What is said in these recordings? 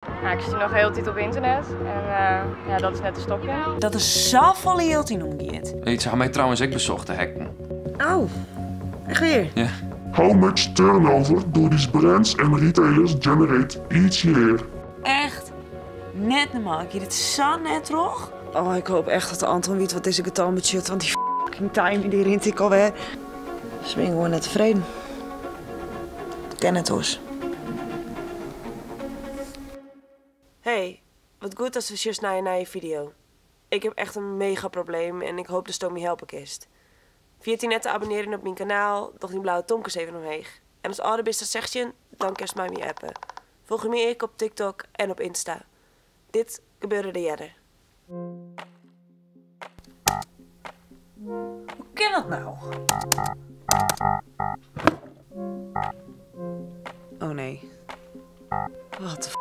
Nou, ik zit nog heel tijd op internet en ja, dat is net een stopje. Dat is zoveel heel in omgeet. Ze hebben mij trouwens ook bezocht, de hekken. Oh, echt weer? Ja. How much turnover do these brands and retailers generate each year? Echt? Net normaal. Ik je dit zo net toch? Oh, ik hoop echt dat Anton weet wat deze getal budget, want die fucking time die rint ik alweer. Dus ben ik gewoon net tevreden. Ken het hoors. Hey, wat goed dat we just naar je video. Ik heb echt een mega probleem en ik hoop dat Tommy helpen kist. Vergeet net te abonneren op mijn kanaal, doch die blauwe tonkens even omheen. En als ouder bist dat zegt je, dan kerst mij me appen. Volg me ik op TikTok en op Insta. Dit gebeurde de jaren. Hoe kan dat nou? Oh nee. Wat de f***.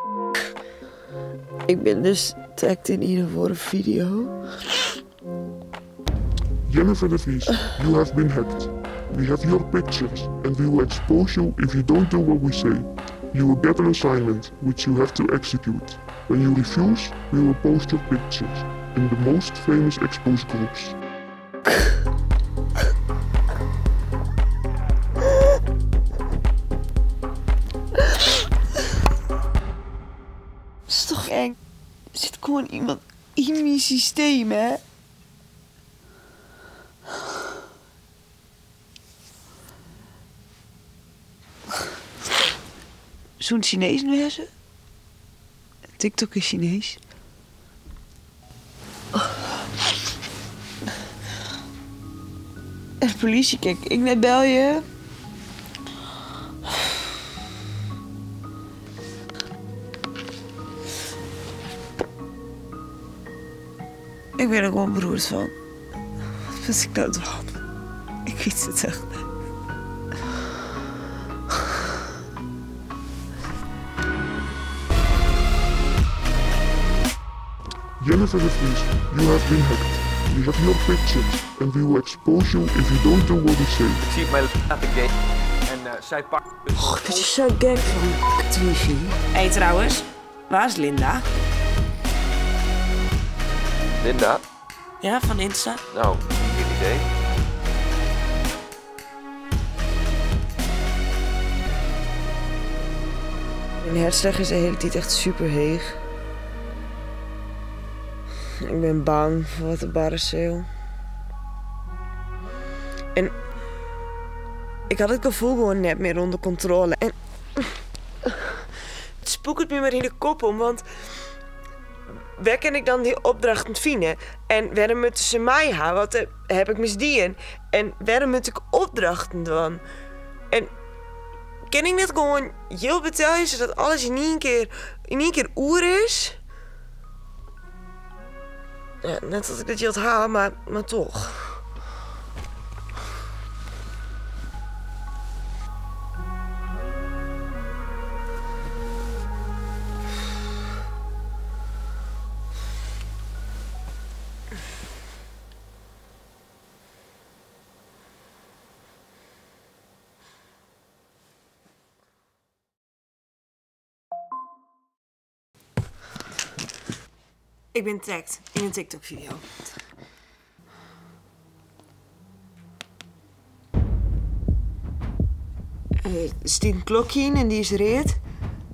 Ik ben dus tagged in ieder voor een video. Jennifer de Vries, you have been hacked. We have your pictures and we will expose you if you don't do what we say. You will get an assignment which you have to execute. When you refuse, we will post your pictures in the most famous expose groups. Dat is toch eng? Er zit gewoon iemand in mijn systeem, hè? Zo'n Chinees wezen? TikTok is Chinees. En de politie, kijk, ik net bel je. Ik ben er gewoon beroerd van. Wat was ik nou toch? Ik weet het echt niet. Jennifer de Vries, you have been hacked. We have your pictures and we will expose you if you don't do what we say. Ik zie mij laten gay en zij pakt... Oh, dat is zo gek van actrice. Hé, trouwens, waar is Linda? Linda? Ja, van Insta. Nou, geen idee. Mijn hartslag is de hele tijd echt super heeg. Ik ben bang voor wat de barrenseel. En ik had het gevoel gewoon net meer onder controle. En het spoekt me maar in de kop om, want waar kan ik dan die opdrachten vinden? En waarom moeten ze mij gaan? Wat heb ik misdien? En waarom moet ik opdrachten dan? En kan ik net gewoon heel betalen zodat alles in één keer oer is? Ja, net dat ik dat hield haal, maar toch. Ik ben tagged in een TikTok-video. Er staat een klokje in en die is reed.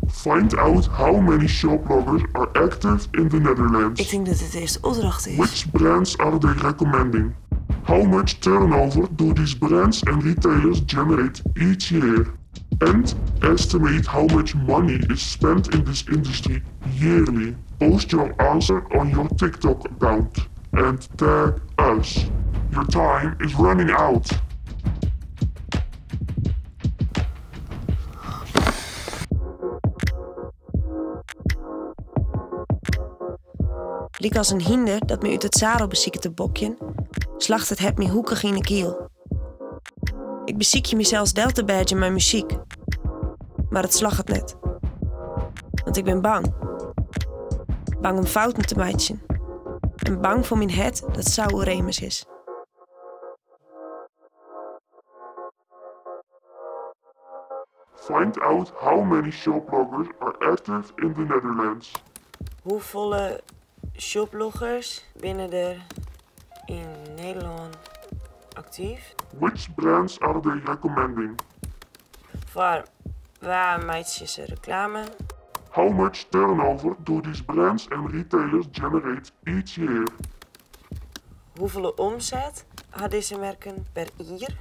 Find out how many shoploggers are active in the Netherlands. Ik denk dat het eerste opdracht is. Which brands are they recommending? How much turnover do these brands and retailers generate each year? And estimate how much money is spent in this industry yearly. Post your answer on your TikTok account and tag us. Your time is running out. Liek als een hinder dat me uit het zadel bezieken te bokjen, slacht het me hoekig in de kiel. Ik beziek je me zelfs delta badge in mijn muziek. Maar het slag het net. Want ik ben bang. Bang om fouten te maken. En bang voor mijn het dat Sao Remus is. Find out how many shoploggers are active in the Netherlands. Hoeveel shoploggers binnen er in Nederland actief? Which brands are they recommending? Voor waar meidjes reclame? How much turnover do these brands and retailers generate each year? Hoeveel omzet hadden deze merken per jaar?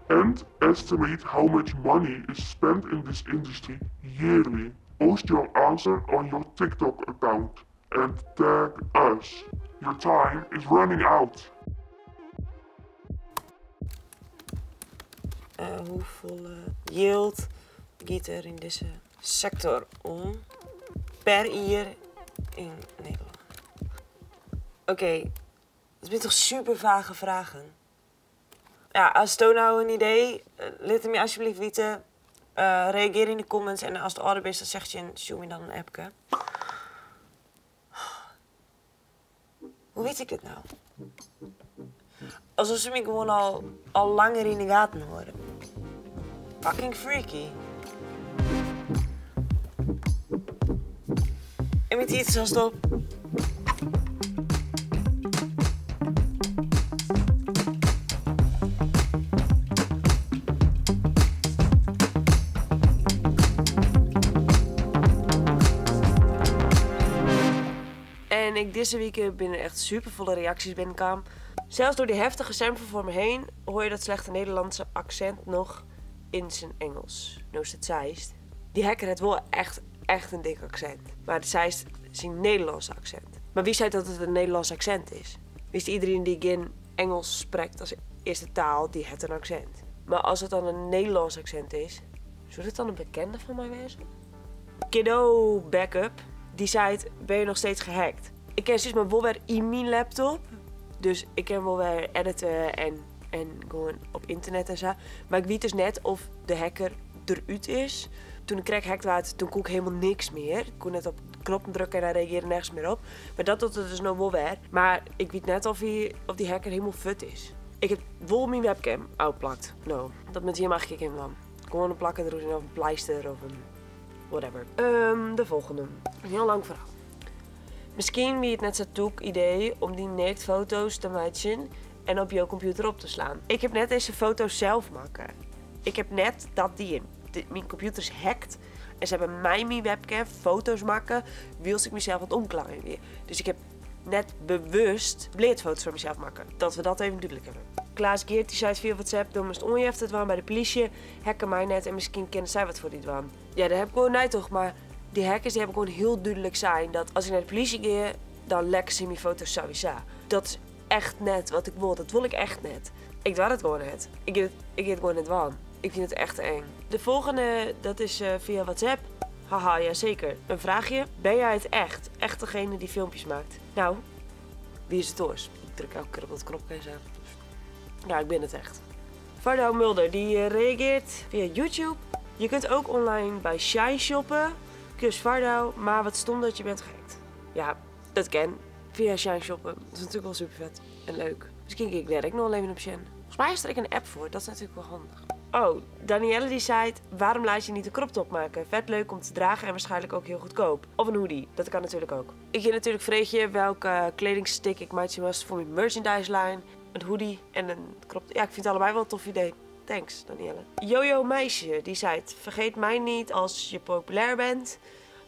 And estimate how much money is spent in this industry yearly. Post your answer on your TikTok account and tag us. Your time is running out. Hoeveel yield gaat er in deze sector om per jaar in Nederland? Oké, dat zijn toch super vage vragen. Ja, als het nou een idee, laat het me alsjeblieft weten. Reageer in de comments en als het orde is, dan zegt je en stuur me dan een appje. Hoe weet ik dit nou? Alsof ze me gewoon al langer in de gaten horen. Fucking freaky. En met iets als stop. En ik deze week binnen echt supervolle reacties binnenkwam. Zelfs door die heftige sample voor me heen hoor je dat slechte Nederlandse accent nog in zijn Engels. Nou is het Zeist. Die hacker heeft wel echt een dik accent. Maar de Zeist is een Nederlandse accent. Maar wie zei dat het een Nederlands accent is? Wist iedereen die geen Engels spreekt als eerste taal, die heeft een accent. Maar als het dan een Nederlands accent is, zou het dan een bekende van mij wezen? Kiddo Backup, die zei: ben je nog steeds gehackt? Ik ken sinds maar wel weer in mijn laptop. Dus ik kan wel weer editen en gewoon op internet en zo. Maar ik weet dus net of de hacker eruit is. Toen ik gehackt werd, toen kon ik helemaal niks meer. Ik kon net op de knop drukken en hij reageerde nergens meer op. Maar dat doet het dus nog wel weer. Maar ik weet net of die hacker helemaal fut is. Ik heb wel mijn webcam uitplakt. Nou, dat met hier mag ik hem dan. Gewoon een plakken erin of een pleister of een whatever. De volgende. Een heel lang verhaal. Misschien wie het net zo'n toek idee om die naked foto's te maken en op jouw computer op te slaan. Ik heb net deze foto's zelf maken. Ik heb net dat mijn computer is hacked en ze hebben mij mijn webcam foto's maken, wil ik mezelf wat omklaren weer. Dus ik heb net bewust bleedfoto's van mezelf maken. Dat we dat even duidelijk hebben. Klaas Geert die zei via WhatsApp, dan moest onjeft het waren bij de politie, hacken mij net en misschien kennen zij wat voor dit waan. Ja, dat heb ik gewoon niet toch, maar die hackers die hebben gewoon heel duidelijk zijn dat als ik naar de politie ga, dan lekken ze mijn foto's sowieso. Dat is echt net wat ik wil, dat wil ik echt net. Ik doe het gewoon net. Ik heb het gewoon net waan. Ik vind het echt eng. De volgende, dat is via WhatsApp. Haha, ja zeker. Een vraagje. Ben jij het echt? Echt degene die filmpjes maakt? Nou, wie is het oors? Ik druk elke keer op dat knopje en zo. Ja, ik ben het echt. Vardo Mulder, die reageert via YouTube. Je kunt ook online bij Shine shoppen. Kus Vardo, maar wat stom dat je bent gehackt. Ja, dat ken. Via Shine shoppen. Dat is natuurlijk wel super vet en leuk. Misschien kijk ik direct nog even op Shine. Volgens mij is er een app voor, dat is natuurlijk wel handig. Oh, Danielle die zei: waarom laat je niet een crop top maken? Vet leuk om te dragen en waarschijnlijk ook heel goedkoop. Of een hoodie, dat kan natuurlijk ook. Ik ging natuurlijk vreetje welke kledingstick ik maatje was voor mijn merchandise line. Een hoodie en een crop top. Ja, ik vind het allebei wel een tof idee. Thanks, Danielle. Jojo Meisje, die zei: vergeet mij niet als je populair bent.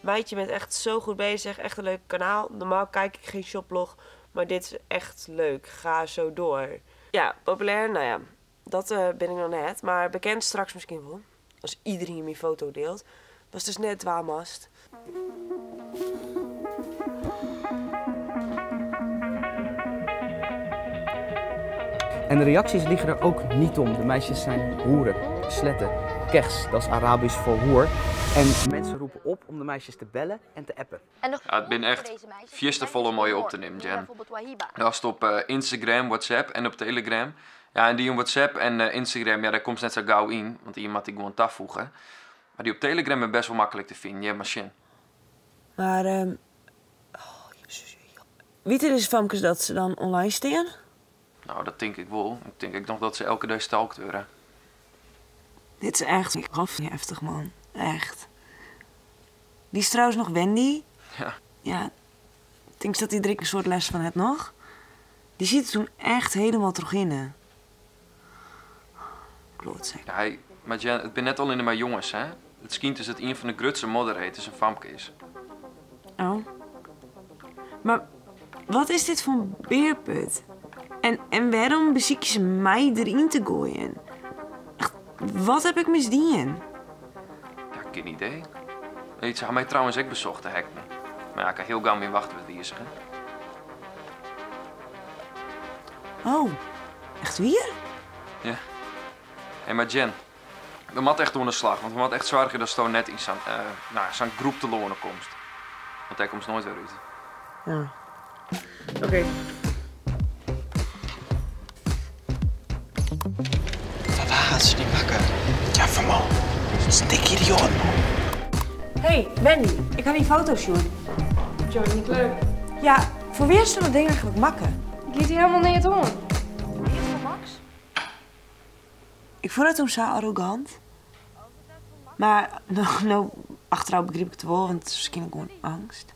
Meidje, bent echt zo goed bezig. Echt een leuk kanaal. Normaal kijk ik geen shoplog, maar dit is echt leuk. Ga zo door. Ja, populair, nou ja, dat ben ik nog net. Maar bekend straks misschien wel. Als iedereen mijn foto deelt. Dat is dus net dwaamast. En de reacties liggen er ook niet om. De meisjes zijn hoeren, sletten, kers, dat is Arabisch voor hoer. En mensen roepen op om de meisjes te bellen en te appen. Ja, het ben echt volle mooie op te nemen, Jen. Dat is op Instagram, WhatsApp en op Telegram. Ja, en die op WhatsApp en Instagram, ja, daar komt net zo gauw in, want die moet ik gewoon afvoegen. Maar die op Telegram is best wel makkelijk te vinden, ja, machine. Maar, weet je dus famkes dat ze dan online staan? Nou, dat denk ik wel. Ik denk nog dat ze elke dag stalkt worden. Dit is echt heftig, man. Echt. Die is trouwens nog Wendy. Ja. Ja, ik denk dat hij er een soort les van heeft nog. Die ziet er toen echt helemaal terug in. Klootzak. Ja, maar Jen, het ben net al in de maar jongens, hè? Het schijnt is dat een van de grutse modder heet, is een famke is. Oh. Maar wat is dit voor een beerput? En waarom beziek je ze mij erin te gooien? Echt, wat heb ik misdien? Ja, geen idee. Weet, ze had mij trouwens ook bezocht, de hek me. Maar ja, ik kan heel gauw mee wachten met wie is, hè? Oh, echt weer? Ja. Hé, maar Jen, we moeten echt door de slag, want we moeten echt zorgen dat zo net in zo'n groep te lonen komt. Want hij komt nooit weer uit. Ja. Oké. Waar gaat ze niet pakken? Ja, van man. Stik idioot. Hey, Wendy, ik kan die foto's doen. Johnny, niet leuk. Ja, voor wie is dat ding eigenlijk makken? Ik liet hier helemaal niet horen. Ik vond het toen zo arrogant. Maar nou, achteraf begreep ik het wel, want het was gewoon angst.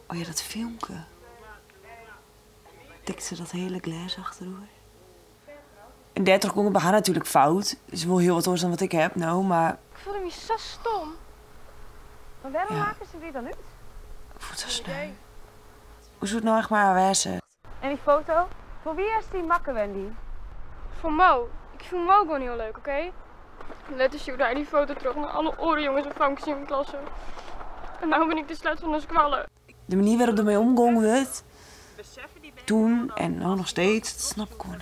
Oh ja, dat filmpje. Tikte ze dat hele glas achterover. En 30 kon bij haar natuurlijk fout. Is wel heel wat anders dan wat ik heb, nou, maar... Ik voelde me zo stom. Maar waarom Ja. maken ze dit dan uit? Ik voel het zo snel. Hoe zou het nou echt maar aanwijzen? En die foto? Voor wie is die makken, Wendy? Voor Mo. Ik vind Mo gewoon heel leuk, oké? Letter stuurde hij die foto terug naar alle orenjongens en vrouwtjes in mijn klasse. En nou ben ik de sluit van de squallen. De manier waarop ermee omgegaan werd, toen en nou nog steeds, dat snap ik gewoon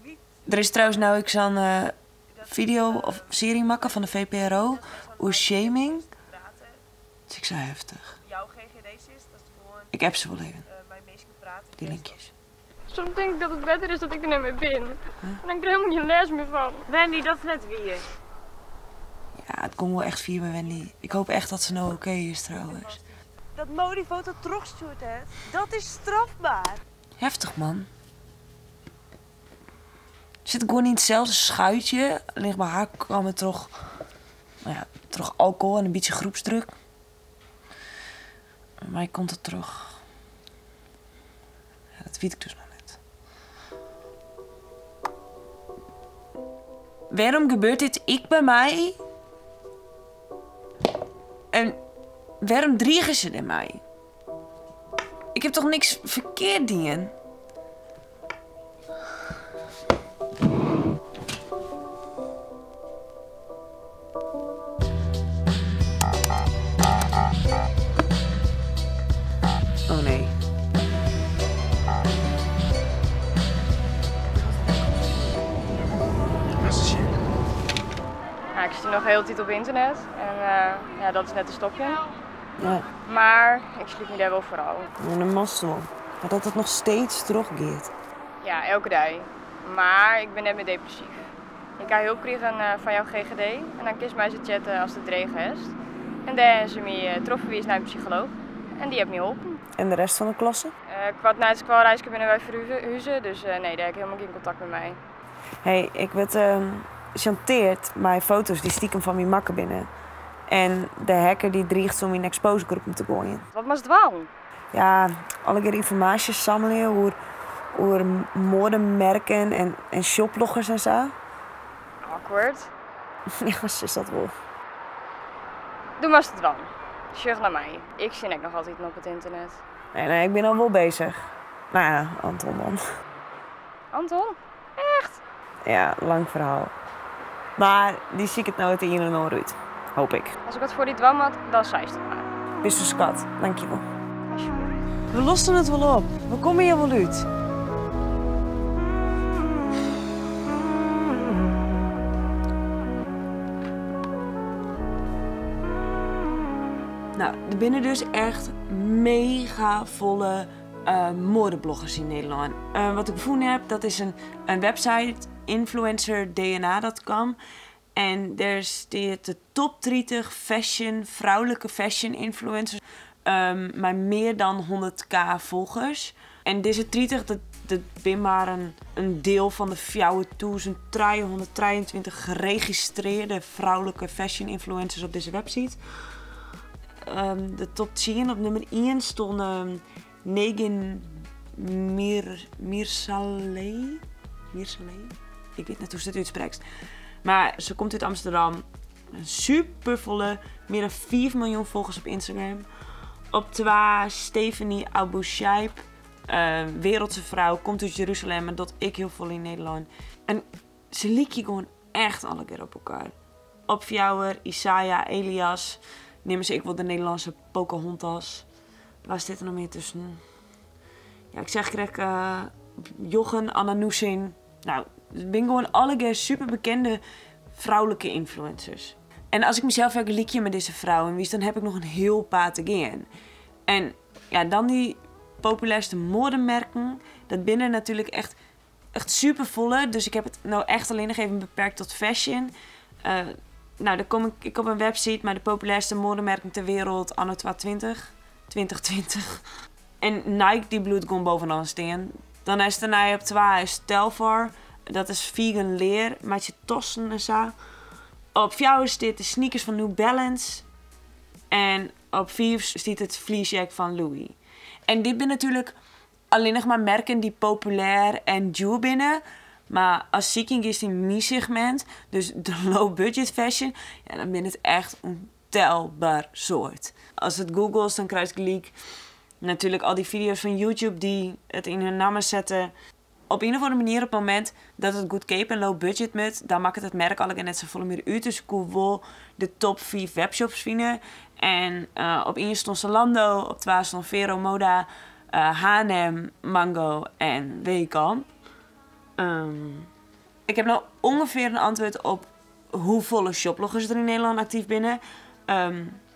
niet. Er is trouwens nou ik zo'n video of serie maken van de VPRO over shaming. Dat is ik zo heftig. Ik heb ze wel even. Die linkjes. Soms denk ik dat het beter is dat ik er net mee ben. En dan krijg ik er helemaal geen les meer van. Wendy, dat is net wie je. Ja, het komt wel echt via me, Wendy. Ik hoop echt dat ze nou oké is trouwens. Dat Mo die foto terugstuurt, hè? Dat is strafbaar. Heftig, man. Zit ik gewoon in hetzelfde schuitje. Alleen bij haar kwam er toch, nou ja, terug alcohol en een beetje groepsdruk. Bij mij komt het terug. Ja, dat weet ik dus nog net. Waarom gebeurt dit ik bij mij? En waarom dreigen ze in mij? Ik heb toch niks verkeerd dingen? Oh nee. Ja, ik zie nog heel tijd op internet. En ja, dat is net een stopje. Ja, Maar ik sliep me daar wel vooral. een mazzel. Maar dat het nog steeds teruggeeft. Ja, elke dag. Maar ik ben net meer depressief. Ik ga hulp krijgen van jouw GGD. En dan kies mij ze chatten als het regen is. En dan ze me troffen wie is naar een psycholoog. En die heeft me geholpen. En de rest van de klasse? Kwart na het squalreisje binnen wij verhuizen. Dus nee, daar heb ik helemaal geen contact met mij. Hey, ik werd gechanteerd met foto's die stiekem van mijn makken binnen. En de hacker die dreigt om in een exposegroep te gooien. Wat was het wel? Ja, alle keer informatie samelen over modemerken en shoploggers en zo. Awkward. Ja, ze is dat wel. Doe maar het wel. Sjug naar mij. Ik zie ik nog altijd op het internet. Nee, ik ben al wel bezig. Nou ja, Anton dan. Anton? Echt? Ja, lang verhaal. Maar die zie ik het nou uit de in en uit. Hoop ik. Als ik wat voor die dwam had, dan zei ze het maar. Bist een schat, dankjewel. Alsjeblieft. We lossen het wel op. We komen hier wel uit. Nou, er binnen dus echt mega volle modebloggers in Nederland. Wat ik gevonden heb, dat is een website, influencerdna.com. En daar staat de top 30 vrouwelijke fashion influencers. Met meer dan 100.000 volgers. En deze 30, dat ben maar een deel van de 4.323 geregistreerde vrouwelijke fashion influencers op deze website. De top 10 op nummer 1 stonden Negin Mirsaleh. Ik weet niet hoe ze het uitspreekt. Maar ze komt uit Amsterdam. Een supervolle, meer dan 4 miljoen volgers op Instagram. Op 2 Stephanie Abouchaib. Wereldse vrouw, komt uit Jeruzalem en dat ik heel veel in Nederland. En ze lieken gewoon echt alle keer op elkaar. Op 4 Isaiah Elias. Nemen ze ik wel de Nederlandse Pocahontas. Waar zit er nog meer tussen? Ja, ik zeg Jochen, Anna Nussin. Nou, ik ben gewoon alle keer super bekende vrouwelijke influencers. En als ik mezelf vergelijk met deze vrouwen, dan heb ik nog een heel paar te gaan. En ja, dan die populairste modemerken. Dat binnen natuurlijk echt super volle. Dus ik heb het nou echt alleen nog even beperkt tot fashion. Nou, dan kom ik op een website, maar de populairste modemerken ter wereld anno 2020. En Nike die bloedt gewoon bovenaan staan. Dan is er op 2 Telfar. Dat is vegan leer, maatje tossen en zo. Op 4 staat de sneakers van New Balance. En op 5 staat het fleecejack van Louis. En dit zijn natuurlijk alleen nog maar merken die populair en duur binnen. Maar als seeking is in mijn segment, dus de low budget fashion, ja, dan ben het echt een telbaar soort. Als het googles, dan krijg ik gelijk natuurlijk al die video's van YouTube die het in hun namen zetten. Op een of andere manier op het moment dat het goedkoop en low budget moet, dan maakt het merk al net zo volle meer uit. Dus ik kon wel de top 5 webshops vinden. En op 1 stond Zalando, op 2 stond Vero Moda, H&M, Mango en Weekamp. Ik heb nou ongeveer een antwoord op hoe volle shoploggers er in Nederland actief binnen.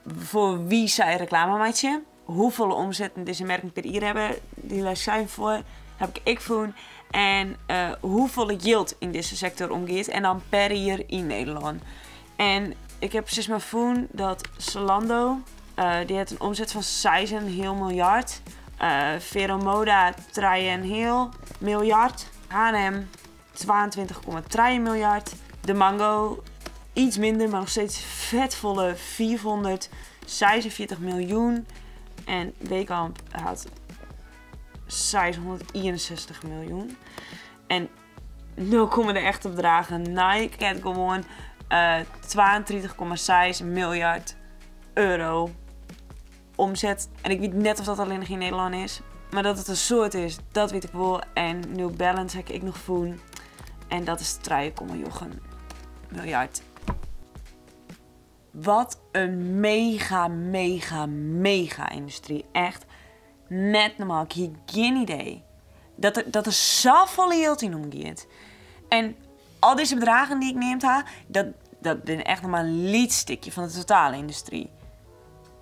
Voor wie zij reclame maatje. Hoeveel omzet deze merken per jaar hebben, die les zijn voor, heb ik voor. En hoeveel yield in deze sector omgeeft. En dan per jaar in Nederland. En ik heb precies maar gevonden dat Zalando, die heeft een omzet van 6,5 miljard. Vero Moda 3,5 miljard. H&M 22,3 miljard. De Mango iets minder, maar nog steeds vetvolle 446 miljoen. En Weekamp had 661 miljoen. En nu komen er echt op dragen. Nike heeft gewoon 32,6 miljard euro omzet. En ik weet net of dat alleen nog in Nederland is. Maar dat het een soort is, dat weet ik wel. En New Balance heb ik nog gevonden. En dat is 3,9 miljard. Wat een mega industrie. Echt net normaal. Ik heb geen idee. Dat er zoveel geld in omgaat. En al deze bedragen die ik neemt ha, dat ben echt nog maar een lietstikje van de totale industrie.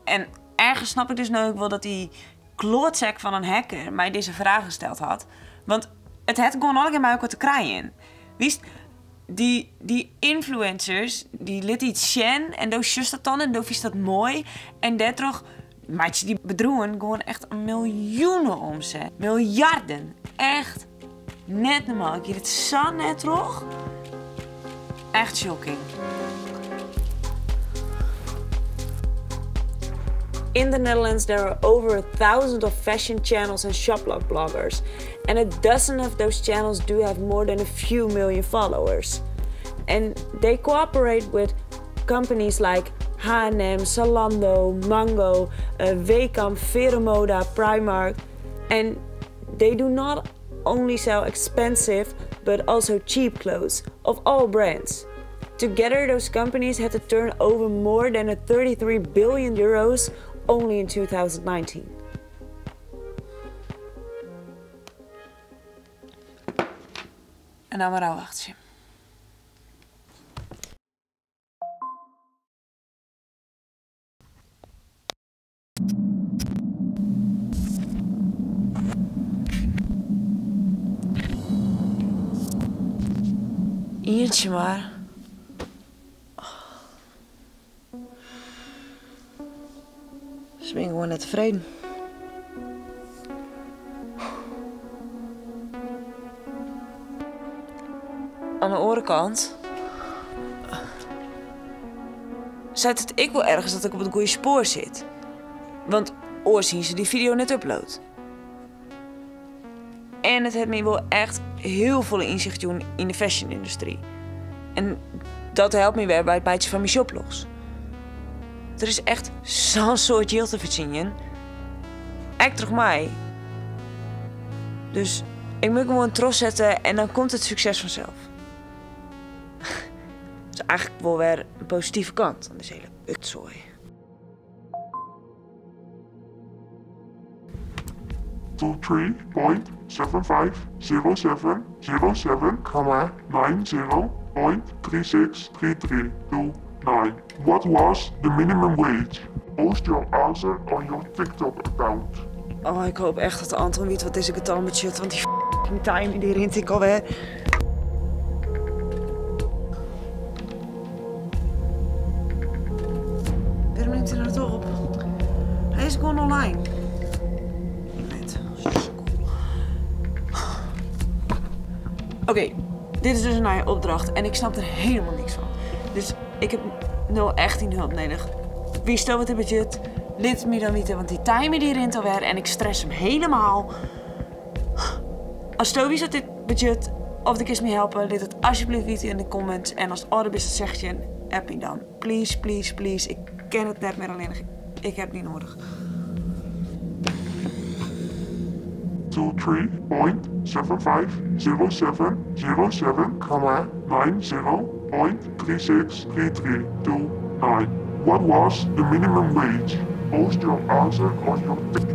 En ergens snap ik dus nu ook wel dat die klootzak van een hacker mij deze vraag gesteld had. Want het had gewoon allemaal mij ook wat te krijgen. Wist, die influencers, die liet iets zien en doe just dat dan en doe is dat mooi. En daardoor, maatje, die bedroegen gewoon echt een miljoenen omzet. Miljarden. Echt net normaal. Ik heb het zo net terug. Echt shocking. In the Netherlands, there are over 1,000 of fashion channels and shoplog bloggers. And a dozen of those channels do have more than a few million followers. And they cooperate with companies like H&M, Zalando, Mango, Weekamp, Vero Moda, Primark. And they do not only sell expensive, but also cheap clothes of all brands. Together, those companies had to turn over more than 33 billion euros only in 2019. En dan maar wachtje. Eentje maar. Ze ben gewoon net tevreden. andere kant zet het ik wel ergens dat ik op het goede spoor zit. Want oor zien ze die video net upload. En het heeft me wel echt heel veel inzicht doen in de fashion-industrie. En dat helpt me weer bij het bijtje van mijn shoplogs. Er is echt zo'n soort geld te verdienen. Echt terug mij. Dus ik moet gewoon trots zetten en dan komt het succes vanzelf. Dat is eigenlijk wel weer een positieve kant aan deze hele utzooi. To 3.750.90.363329. What was the minimum wage? Post your answer on your TikTok account. Oh, ik hoop echt dat Anton weet wat deze getalbudget, want die f***ing time die rint ik alweer. Waarom neemt hij er toch op? Hij is gewoon online. Oké, dit is dus een nieuwe opdracht en ik snap er helemaal niks van. Dus ik heb nu echt een hulp nodig. Wie stelt met het budget? Laat me dan weten, want die timer die rint alweer en ik stress hem helemaal. Als Toby zet dit budget of de kist me helpen, laat het alsjeblieft weten in de comments. En als ouder is, zeg je een app me dan. Please, please, please. Ik ken het net meer alleen. Ik heb het niet nodig. To 3.70707,90.363329. What was the minimum wage? Post your answer on your TikTok.